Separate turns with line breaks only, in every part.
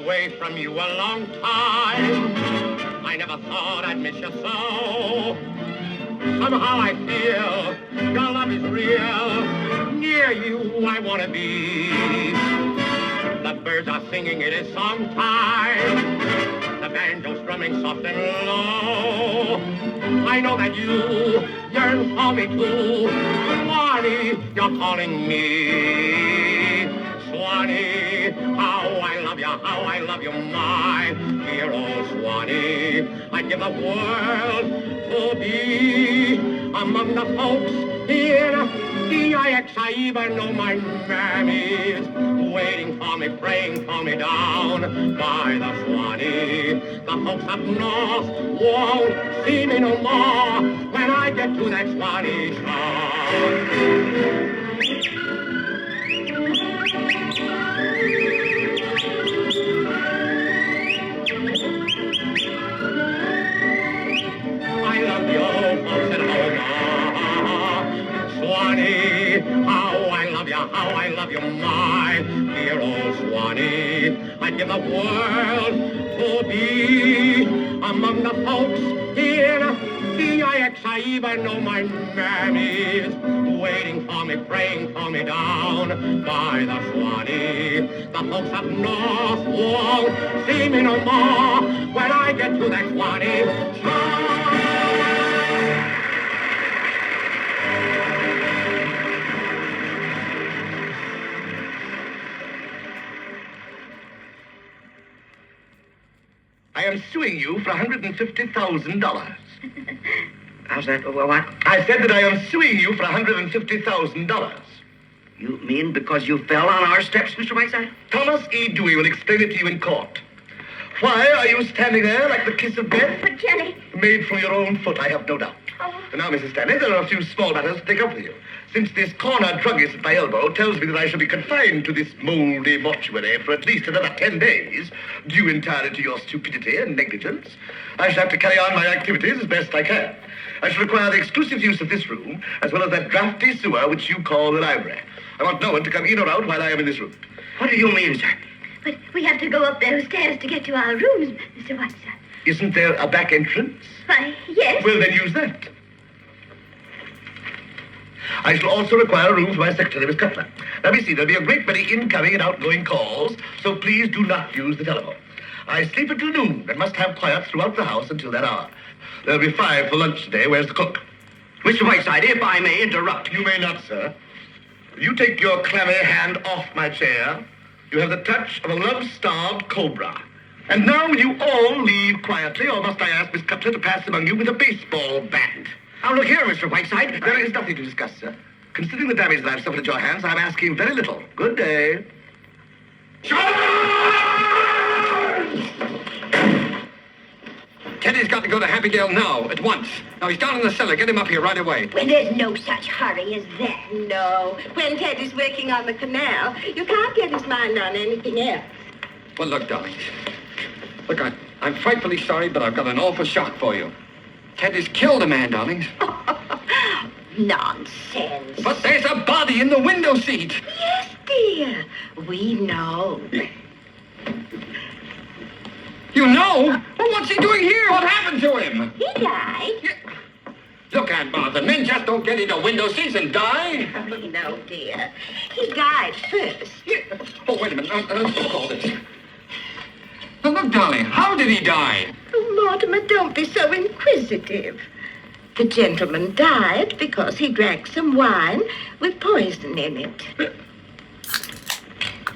away from you a long time. I never thought I'd miss you so. Somehow I feel your love is real. Near you I want to be. The birds are singing, it is song time. The banjo strumming soft and low. I know that you yearn for me too. Swanee, you're calling me. Swanee, how I love you, my dear old Swanee. I'd give the world to be among the folks in DIX. I even know my mammy's waiting for me, praying for me down by the Swanee. The folks up north won't see me no more when I get to that Swanee shore. Swanee, how I love you, my dear old Swanee. I'd give the world to be among the folks in DIX. I even know my mammy's waiting for me, praying for me down by the Swanee. The folks up north won't see me no more when I get to that Swanee. I am suing you for $150,000.
How's that? What?
I said that I am suing you for $150,000.
You mean because you fell on our steps, Mr. Whiteside?
Thomas E. Dewey will explain it to you in court. Why are you standing there like the kiss of death?
But, Jenny...
Made from your own foot, I have no doubt.
Oh.
And now, Mrs. Stanley, there are a few small matters to take up with you. Since this corner druggist at my elbow tells me that I shall be confined to this moldy mortuary for at least another 10 days, due entirely to your stupidity and negligence, I shall have to carry on my activities as best I can. I shall require the exclusive use of this room, as well as that drafty sewer which you call the library. I want no one to come in or out while I am in this room.
What do you mean, sir?
But we have to go up those stairs to get to our rooms, Mr. Whiteside.
Isn't there a back entrance?
Why, yes.
Well, then use that. I shall also require a room for my secretary, Miss Cutler. Let me see, there'll be a great many incoming and outgoing calls, so please do not use the telephone. I sleep until noon and must have quiet throughout the house until that hour. There'll be 5 for lunch today. Where's the cook?
Mr. Whiteside, if I may interrupt.
You may not, sir. You take your clammy hand off my chair. You have the touch of a love-starved cobra. And now will you all leave quietly, or must I ask Miss Cutler to pass among you with a baseball bat?
Now, look here, Mr. Whiteside.
There is nothing to discuss, sir. Considering the damage that I've suffered at your hands, I'm asking very little. Good day.
Teddy's got to go to Happydale now, at once. Now, he's down in the cellar. Get him up here right away.
Well, there's no such hurry as that.
No. When Ted is working on the canal, you can't get his mind on anything else.
Well, look, darlings. Look, I'm frightfully sorry, but I've got an awful shock for you. Ted has killed a man, darlings.
Nonsense.
But there's a body in the window seat.
Yes, dear. We know.
You know? Well, what's he doing here? What happened to him?
He died.
Look, Aunt Martha, men just don't get into window seats and die.
Oh, no, dear. He died first.
Oh, wait a minute. Let's look all this. Now, look, darling, how did he die?
Oh, Mortimer, don't be so inquisitive. The gentleman died because he drank some wine with poison in it.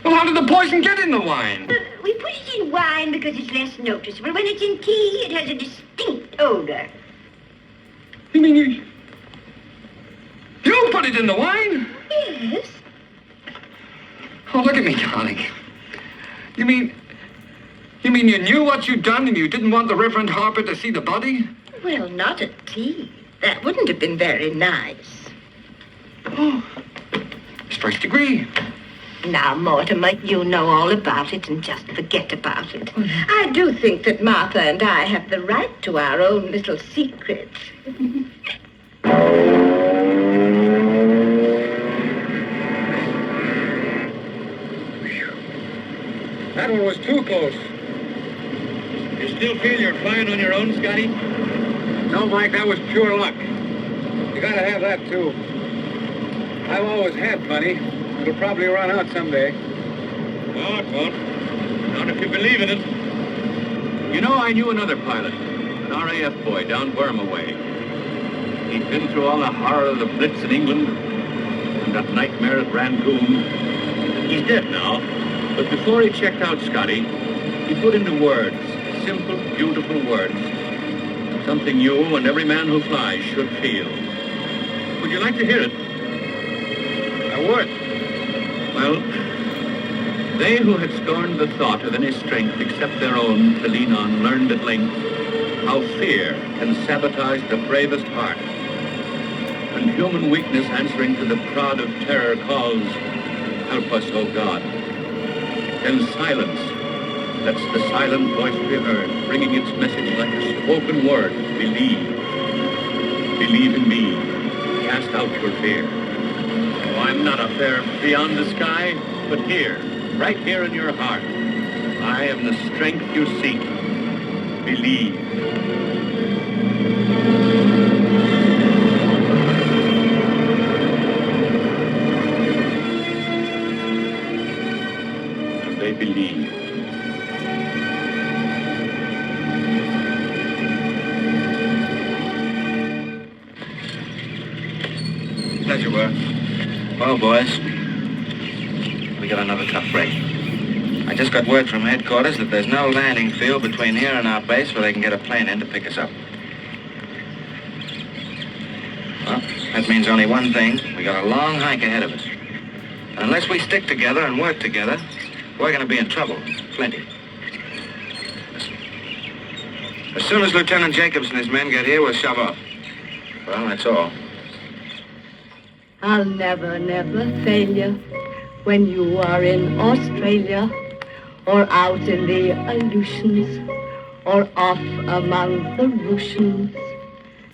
Well, how did the poison get in the wine?
We put it in wine because it's less noticeable. When it's in tea, it has a distinct odor.
You mean you put it in the wine?
Yes.
Oh, look at me, darling. You mean you knew what you'd done and you didn't want the Reverend Harper to see the body?
Well, not at tea. That wouldn't have been very nice.
Oh, it's first degree.
Now, Mortimer, you know all about it and just forget about it. I do think that Martha and I have the right to our own little secret.
that one was too close.
You still feel you're flying on your own, Scotty?
No, Mike, that was pure luck. You gotta have that, too. I've always had plenty. It'll probably run out someday.
No, it won't. Not if you believe in it. You know, I knew another pilot, an RAF boy down Burma way. He'd been through all the horror of the Blitz in England and that nightmare at Rangoon. He's dead now, but before he checked out Scotty, he put into words, simple, beautiful words, something you and every man who flies should feel. Would you like to hear it?
I would.
Well, they who had scorned the thought of any strength except their own to lean on learned at length how fear can sabotage the bravest heart. And human weakness answering to the prod of terror calls, "Help us, O God." Then silence lets the silent voice be heard, bringing its message like a spoken word. Believe. Believe in me. Cast out your fear. Oh, I'm not up there beyond the sky, but here, right here in your heart. I am the strength you seek. Believe. And they believe.
Pleasure, Burr. Well, boys, we got another tough break. I just got word from headquarters that there's no landing field between here and our base where they can get a plane in to pick us up. Well, that means only one thing. We got a long hike ahead of us. And unless we stick together and work together, we're going to be in trouble. Plenty. As soon as Lieutenant Jacobs and his men get here, we'll shove off. Well, that's all.
I'll never, never fail you when you are in Australia or out in the Aleutians or off among the Russians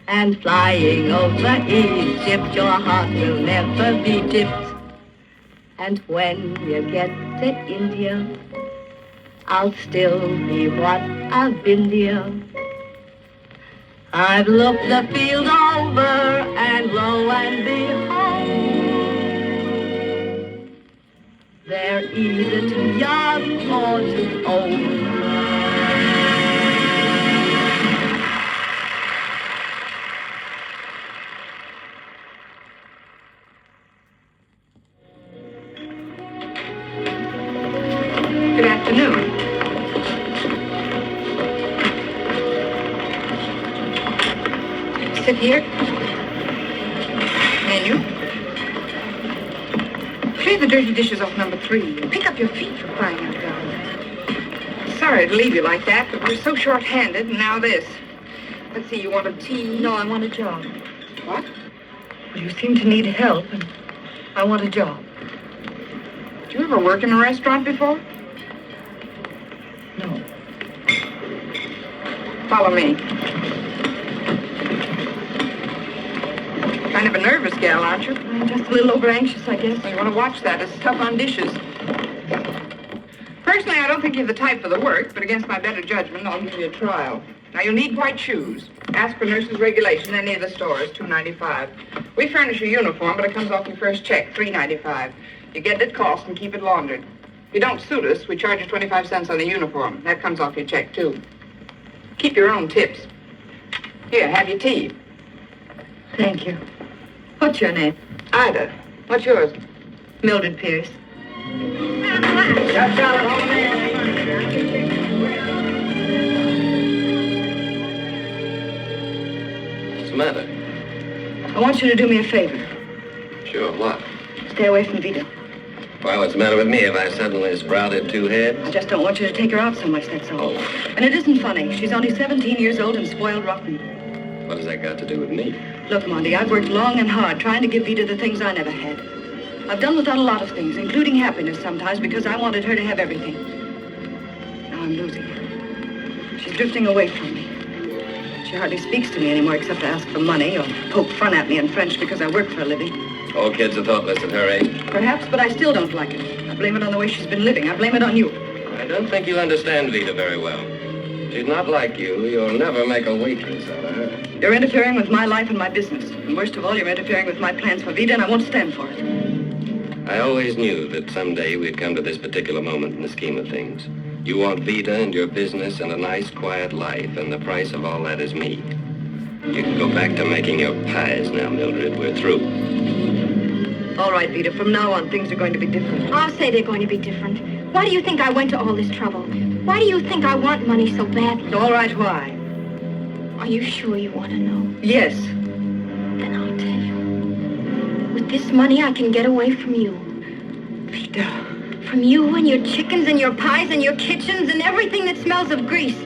and flying over Egypt. Your heart will never be dipped. And when you get to India, I'll still be what I've been there. I've looked the field over, and lo and behold, they're either too young or too old.
Good afternoon. Sit here. Menu. Clear the dirty dishes off number 3 and pick up your feet for crying out loud. Sorry to leave you like that, but we're so short-handed, and now this. Let's see, you want a tea?
No, I want a job.
What?
You seem to need help, and I want a job.
Did you ever work in a restaurant before?
No.
Follow me. Kind of a nervous gal, aren't you?
I'm just a little over-anxious, I guess.
Well, you want to watch that. It's tough on dishes. Personally, I don't think you're the type for the work, but against my better judgment, I'll give you a trial. Now, you'll need white shoes. Ask for nurse's regulation any of the stores, $2.95. We furnish a uniform, but it comes off your first check, $3.95. You get it at cost and keep it laundered. If you don't suit us, we charge you 25 cents on the uniform. That comes off your check, too. Keep your own tips. Here, have your tea.
Thank you. What's your name?
Ida, what's yours?
Mildred Pierce.
What's the matter?
I want you to do me a favor.
Sure, what?
Stay away from Vita.
Why, what's the matter with me if I suddenly sprouted 2 heads?
I just don't want you to take her out so much, that's all.
Oh.
And it isn't funny. She's only 17 years old and spoiled rotten.
What has that got to do with me?
Look, Monty, I've worked long and hard trying to give Vita the things I never had. I've done without a lot of things, including happiness sometimes, because I wanted her to have everything. Now I'm losing her. She's drifting away from me. She hardly speaks to me anymore except to ask for money or poke fun at me in French because I work for a living.
All kids are thoughtless at her age.
Perhaps, but I still don't like it. I blame it on the way she's been living. I blame it on you.
I don't think you understand Vita very well. She's not like you. You'll never make a waitress out of her.
You're interfering with my life and my business. And worst of all, you're interfering with my plans for Vita, and I won't stand for it.
I always knew that someday we'd come to this particular moment in the scheme of things. You want Vita and your business and a nice, quiet life, and the price of all that is me. You can go back to making your pies now, Mildred. We're through.
All right, Vita, from now on, things are going to be different.
I'll say they're going to be different. Why do you think I went to all this trouble? Why do you think I want money so badly?
All right, why?
Are you sure you want to know?
Yes.
Then I'll tell you. With this money, I can get away from you.
Vita.
From you and your chickens and your pies and your kitchens and everything that smells of grease.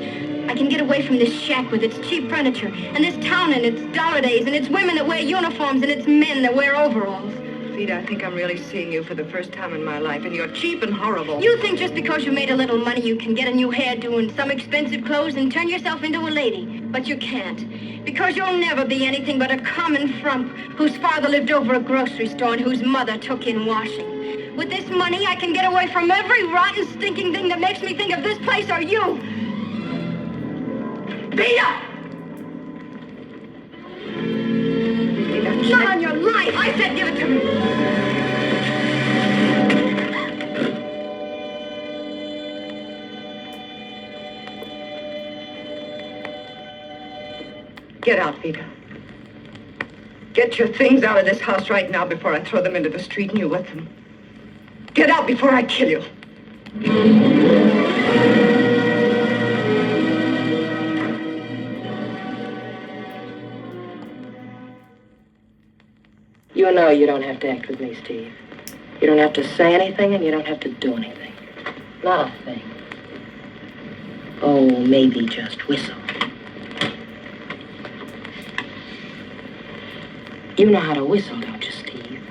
I can get away from this shack with its cheap furniture and this town and its dollar days and its women that wear uniforms and its men that wear overalls.
Vita, I think I'm really seeing you for the first time in my life, and you're cheap and horrible.
You think just because you made a little money you can get a new hairdo and some expensive clothes and turn yourself into a lady. But you can't. Because you'll never be anything but a common frump whose father lived over a grocery store and whose mother took in washing. With this money, I can get away from every rotten, stinking thing that makes me think of this place or you. Vita! Not on your life! I said give it to me!
Get out, Vita. Get your things out of this house right now before I throw them into the street and you with them. Get out before I kill you.
You know you don't have to act with me, Steve. You don't have to say anything, and you don't have to do anything. Not a thing. Oh, maybe just whistle. You know how to whistle, don't you, Steve?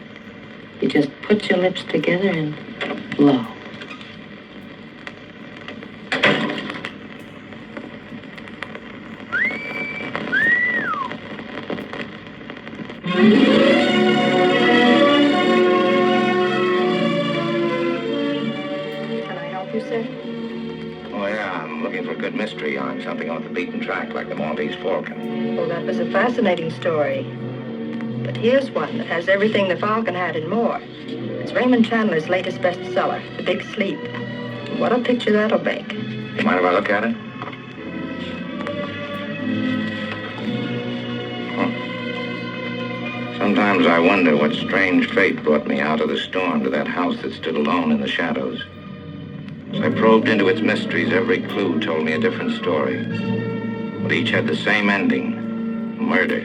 You just put your lips together and blow.
Oh, yeah, I'm looking for a good mystery on something off the beaten track, like the Maltese Falcon.
Well, that was a fascinating story. But here's one that has everything the Falcon had and more. It's Raymond Chandler's latest bestseller, The Big Sleep. What a picture that'll make.
You mind if I look at it? Sometimes I wonder what strange fate brought me out of the storm to that house that stood alone in the shadows. As I probed into its mysteries, every clue told me a different story. But each had the same ending, murder.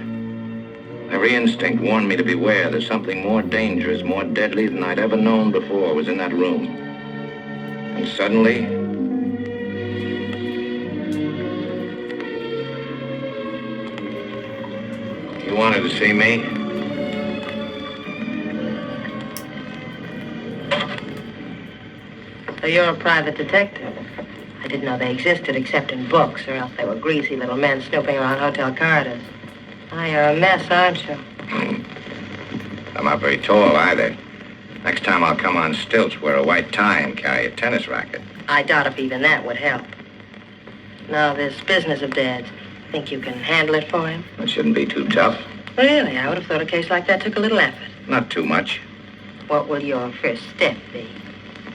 Every instinct warned me to beware that something more dangerous, more deadly than I'd ever known before was in that room. And suddenly, you wanted to see me?
So you're a private detective. I didn't know they existed except in books, or else they were greasy little men snooping around hotel corridors. Oh, you're a mess, aren't you?
I'm not very tall either. Next time I'll come on stilts, wear a white tie, and carry a tennis racket.
I doubt if even that would help. Now, this business of Dad's, think you can handle it for him?
It shouldn't be too tough.
Really? I would have thought a case like that took a little effort.
Not too much.
What will your first step be?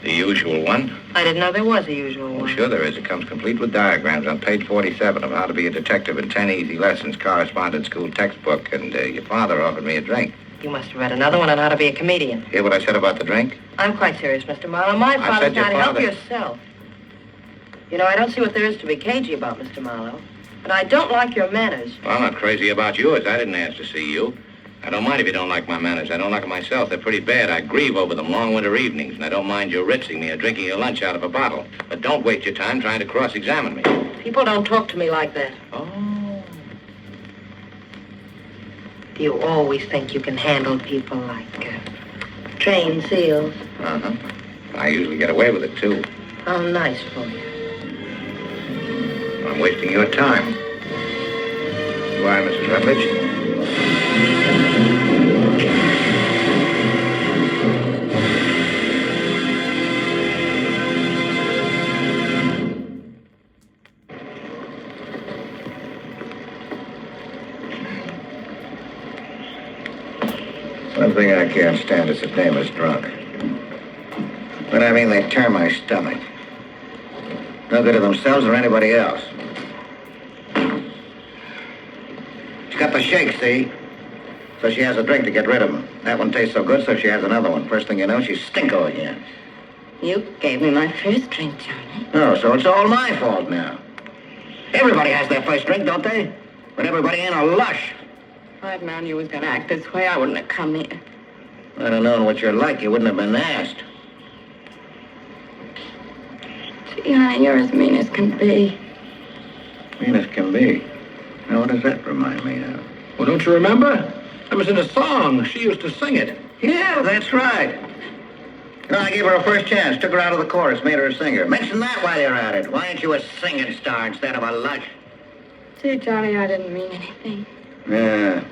The usual one.
I didn't know there was a usual
Oh,
one.
sure there is. It comes complete with diagrams on page 47 of How to Be a Detective in 10 Easy Lessons, correspondence school textbook, and your father offered me a drink.
You must have read another one on how to be a comedian.
Hear what I said about the drink?
I'm quite serious, Mr. Marlowe. My
I
father's
said your
trying to help
father-
yourself. You know, I don't see what there is to be cagey about, Mr. Marlowe. But I don't like your manners.
Well, I'm not crazy about yours. I didn't ask to see you. I don't mind if you don't like my manners. I don't like them myself. They're pretty bad. I grieve over them long winter evenings, and I don't mind you rinsing me or drinking your lunch out of a bottle. But don't waste your time trying to cross-examine me.
People don't talk to me like that.
Oh.
You always think you can handle people like trained seals.
Uh-huh. I usually get away with it, too.
How nice for you.
I'm wasting your time. Why, Mrs. Rutledge?
thing I can't stand is that Dama's drunk. But I mean, they turn my stomach. No good to themselves or anybody else. She's got the shakes, see? So she has a drink to get rid of them. That one tastes so good, so she has another one. First thing you know, she's stinko again.
You gave me my first drink, Johnny.
Oh, so it's all my fault now. Everybody has their first drink, don't they? But everybody ain't a lush.
If I'd known you was going to act this way, I wouldn't have come here.
I'd have known what you're like. You wouldn't have been asked.
Gee, honey, you're as mean as can be.
Mean as can be. Now, what does that remind me of?
Well, don't you remember? That was in a song. She used to sing it.
Yeah, that's right. No, I gave her a first chance. Took her out of the chorus. Made her a singer. Mention that while you're at it. Why ain't you a singing star instead of a lush?
Gee, Johnny, I didn't mean anything.
Yeah.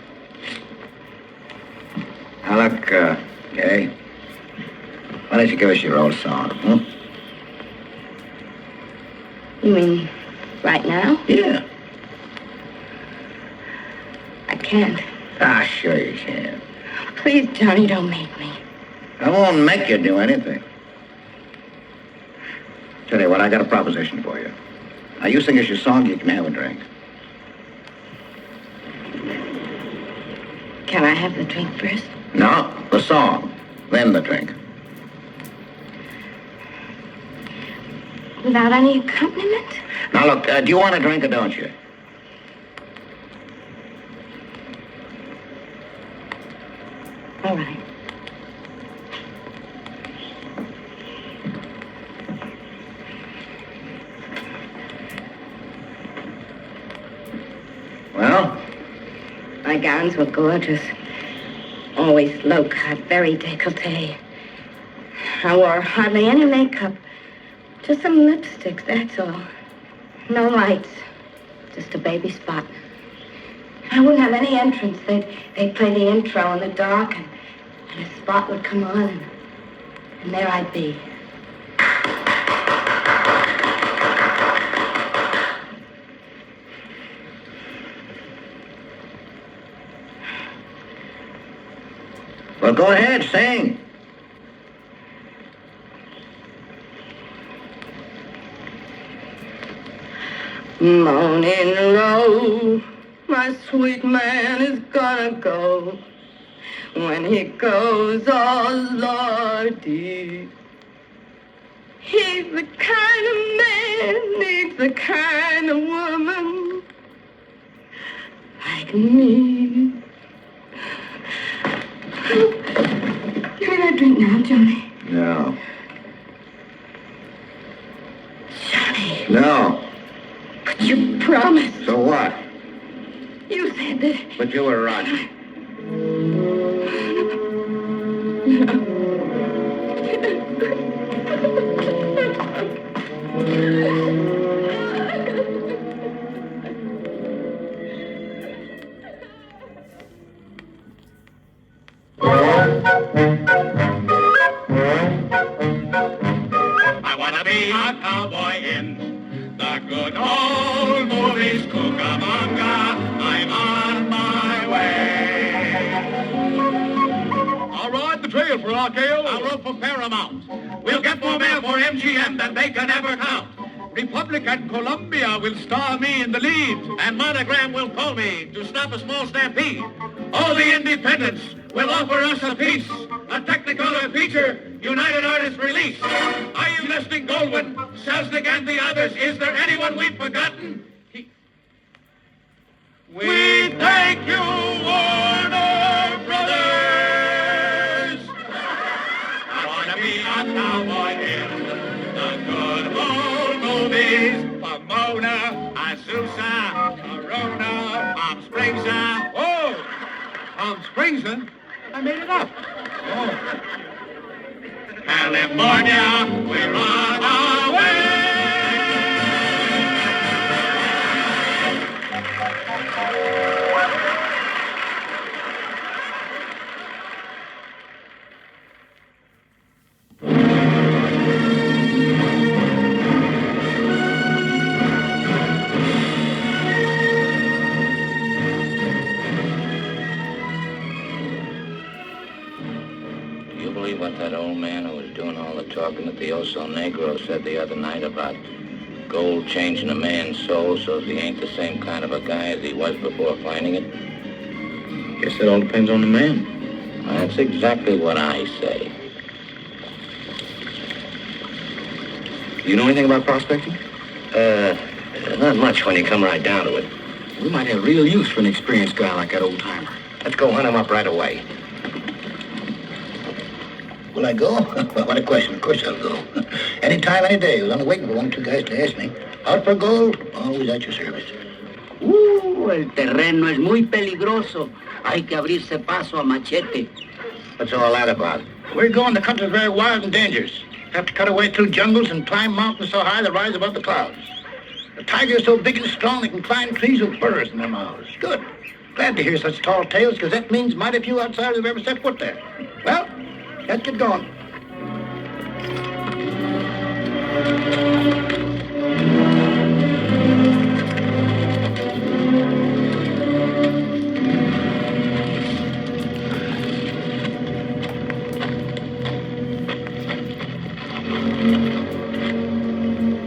Now, look, Gay. Why don't you give us your old song, hmm?
You mean right now?
Yeah.
I can't.
Ah, sure you can.
Please, Johnny, don't make me.
I won't make you do anything. Tell you what, I got a proposition for you. Now, you sing us your song, you can have a drink.
Can I have the drink first?
No, the song, then the drink.
Without any accompaniment?
Now, look, do you want a drink or don't you?
All right.
Well?
My gowns were gorgeous. Always low-cut, very décolleté. I wore hardly any makeup. Just some lipsticks, that's all. No lights. Just a baby spot. I wouldn't have any entrance. They'd play the intro in the dark, and a spot would come on, and there I'd be.
Well, go ahead, sing.
Moaning low, my sweet man is gonna go. When he goes, oh Lordy, he's the kind of man, needs the kind of woman like me. Give me that drink now, Johnny.
No.
Johnny.
No.
But you promised.
So what?
You said that.
But you were right.
I wanna be a cowboy in the good old movies, Cucamonga. I'm on my way. I'll ride the trail for RKO. I'll rope for Paramount. We'll get more mail for MGM than they can ever count. Republic and Columbia will star me in the lead, and Monogram will pull me to stop a small stampede. All the independents will offer us a piece, a Technicolor feature, United Artists release. Are you listening, Goldwyn, Selznick, and the others? Is there anyone we've forgotten? We thank you, Warner Brothers! I wanna be a cowboy in the good old movies. Pomona, Azusa, Corona, Palm Springs. Oh! Palm Springs, huh? I made it up. Oh. California, we're on our way.
talking that the Oso Negro said the other night about gold changing a man's soul so he ain't the same kind of a guy as he was before finding it?
Guess it all depends on the man.
That's exactly what I say.
You know anything about prospecting?
Not much when you come right down to it.
We might have real use for an experienced guy like that old-timer.
Let's go hunt him up right away.
Will I go? What a question. Of course I'll go. Any time, any day. I was only waiting for one or two guys to ask me. Out for gold? Always at your service.
El terreno es muy peligroso. Hay que abrirse paso a machete.
What's all that about?
We're going. The country's very wild and dangerous. Have to cut away through jungles and climb mountains so high they rise above the clouds. The tiger's so big and strong they can climb trees with burrs in their mouths. Good. Glad to hear such tall tales, because that means mighty few outsiders have ever set foot there. Well, let's get going.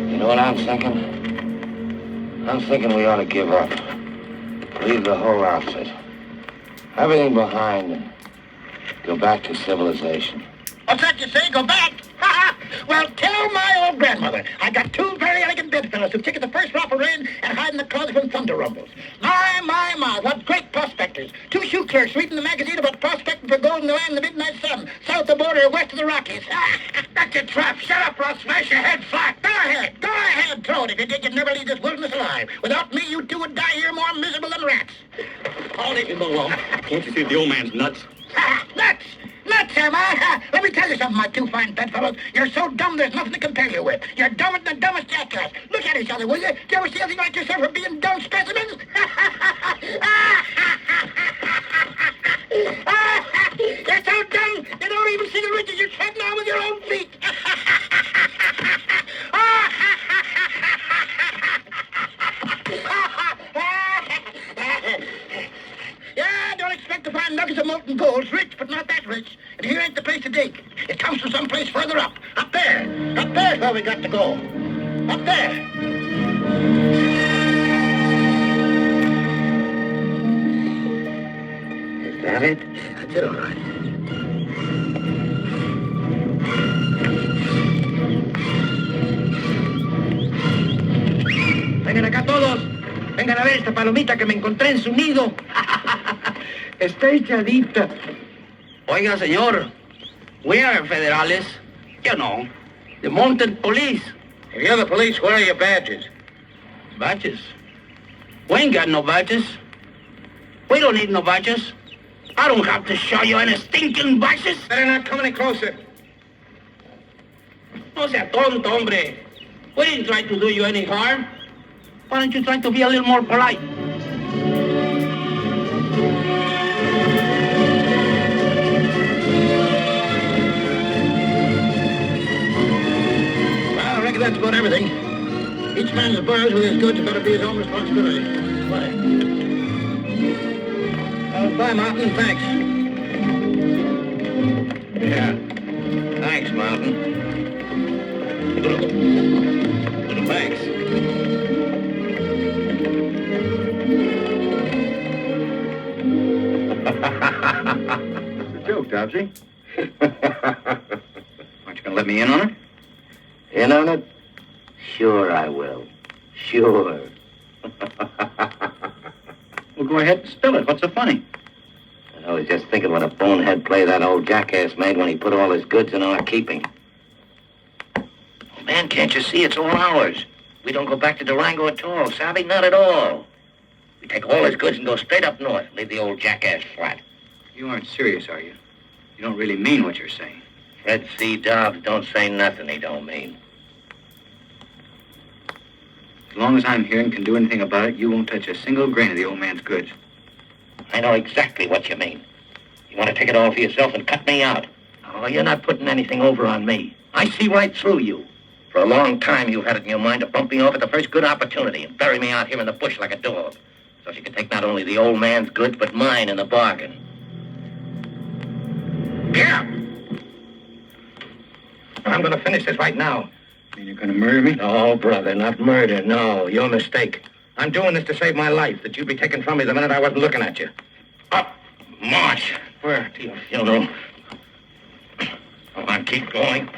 You know what I'm thinking? I'm thinking we ought to give up. Leave the whole outfit. Everything behind and go back to civilization.
What's that you say? Go back? Well, tell my old grandmother. I got two very elegant bedfellows who kick at the first drop of rain and hide in the closet when thunder rumbles. My, what great prospectors. Two shoe clerks reading the magazine about prospecting for gold in the land of the midnight sun, south of the border or west of the Rockies. That's a trap. Shut up, or I'll smash your head flat. Go ahead, throw it. If you did, you'd never leave this wilderness alive. Without me, you two would die here more miserable than rats.
I'll leave him alone. Can't you see the old man's nuts?
Nuts, am I? Let me tell you something, my two fine bedfellows. You're so dumb there's nothing to compare you with. You're dumber than the dumbest jackass. Look at each other, will you? Do you ever see anything like yourself for being dumb specimens? You're so dumb, you don't even see the ridges you're treading on with your own feet. Yeah, don't expect to find nuggets of molten gold. It's rich, but not that rich. And here ain't the place to dig. It comes from someplace further up. Up there. Up there's where we got to go. Up there.
Is that it?
That's it, all right.
Vengan acá todos. Vengan a ver esta palomita que me encontré en su nido. Está echadita. Oiga, señor, we are federales. You know, the mounted police.
If you're the police, where are your badges?
Badges? We ain't got no badges. We don't need no badges. I don't have to show you any stinking badges.
Better not come any closer.
No sea tonto, hombre. We didn't try to do you any harm. Why don't you try to be a little more polite?
Well, I reckon that's about everything. Each man's bars with his goods better be his own responsibility. Bye. Bye, Martin. Thanks.
Yeah. Thanks, Mountain. Thanks.
It's a joke, Dodgy. Aren't you going to let me in on it?
In on it? Sure I will. Sure.
Well, go ahead and spill it. What's so funny?
I was just thinking what a bonehead play that old jackass made when he put all his goods in our keeping.
Oh, man, can't you see it's all ours? We don't go back to Durango at all, Savvy? Not at all. We take all his goods and go straight up north. Leave the old jackass flat.
You aren't serious, are you? You don't really mean what you're saying.
Fred C. Dobbs don't say nothing he don't mean.
As long as I'm here and can do anything about it, you won't touch a single grain of the old man's goods.
I know exactly what you mean. You want to take it all for yourself and cut me out. Oh, you're not putting anything over on me. I see right through you. For a long time, you've had it in your mind to bump me off at the first good opportunity and bury me out here in the bush like a dog. So you can take not only the old man's goods, but mine in the bargain. Yeah.
I'm going to finish this right now.
You're going to murder me?
No, brother, not murder. No, your mistake. I'm doing this to save my life, that you'd be taken from me the minute I wasn't looking at you. Up, march. Where? To your funeral. Come on, keep going.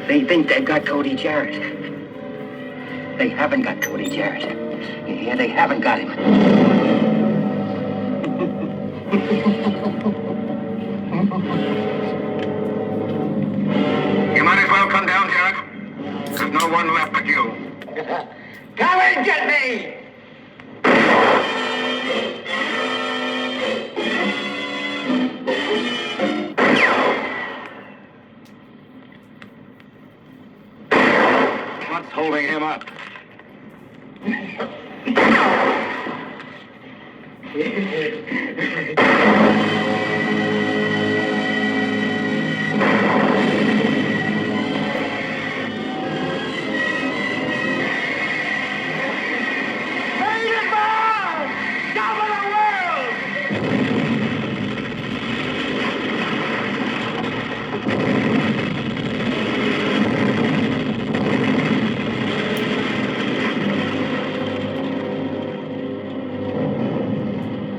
They think they've got Cody Jarrett. They haven't got Cody Jarrett. You hear? They haven't got him.
You might as well come down, Jarrett. There's no one left but you. Come and get me!
What's holding him up?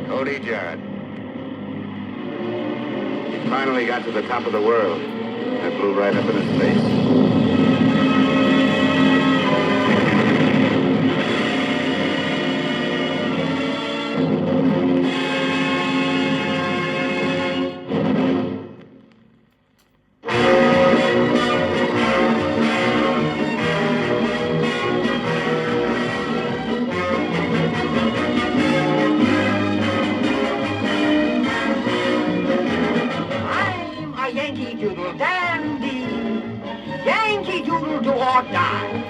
Cody Jarrett. He finally got to the top of the world. I flew right up in his face.
I'm a Yankee Doodle dandy, Yankee Doodle do or die.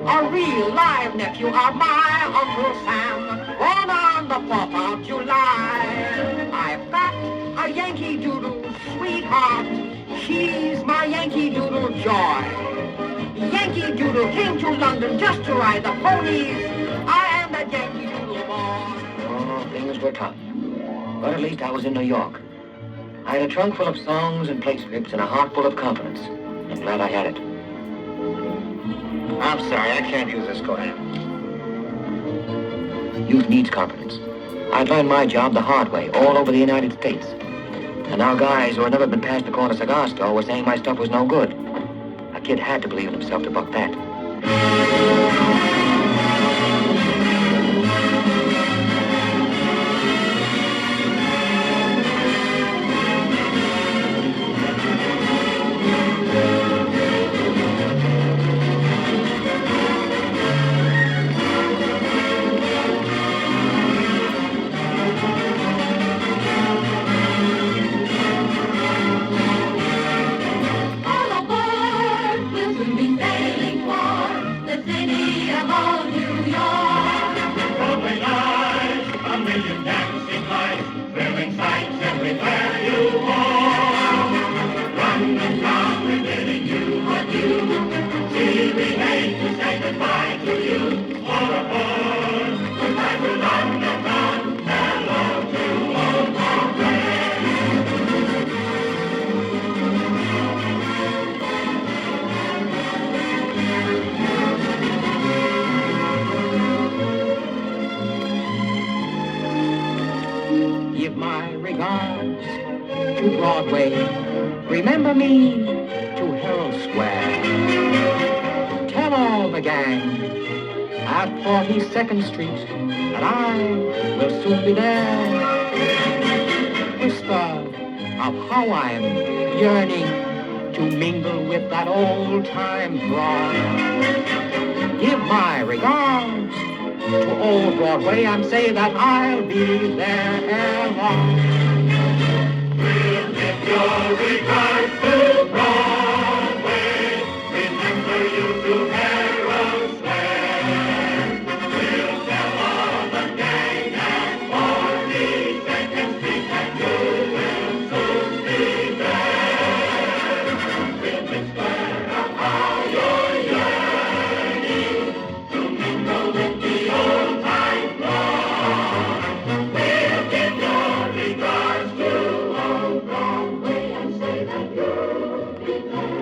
A real live nephew of my Uncle Sam, born on the 4th of July. I've got a Yankee Doodle sweetheart, she's my Yankee Doodle joy. Yankee Doodle came to London just to ride the ponies. I am that Yankee Doodle boy.
Oh, things were tough. But at least I was in New York. I had a trunk full of songs and play scripts and a heart full of confidence. I'm glad I had it.
I'm sorry, I can't use this car.
Youth needs confidence. I'd learned my job the hard way, all over the United States. And now guys who had never been past the corner cigar store were saying my stuff was no good. A kid had to believe in himself to buck that.
All aboard, we'll soon be sailing for the city of old New York. Broadway lights, a million dancing lights, thrilling sights everywhere you walk. Run and round, we're bidding you adieu. See, we hate to say goodbye to you. All aboard, goodbye to London town, hello to old Broadway.
Give my regards to Broadway. Remember me to Herald Square.
tell all the gang at 42nd Street, and I will soon be there. Whisper of how I'm yearning to mingle with that old-time throng. Give my regards to old Broadway and say that I'll be there ere long.
We'll give your regards to Broadway. Remember you to Harold Square. We'll tell all the gang at 42nd Street that you will soon be there. We'll whisper of how you're yearning to mingle with the old-time throng. We'll give your regards to old Broadway and say that you'll be there.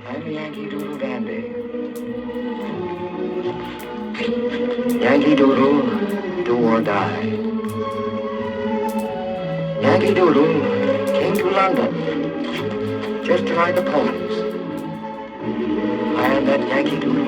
I'm Yankee Doodle Dandy. Yankee Doodle, do or die. Yankee Doodle came to London just to ride the ponies. I am that Yankee Doodle.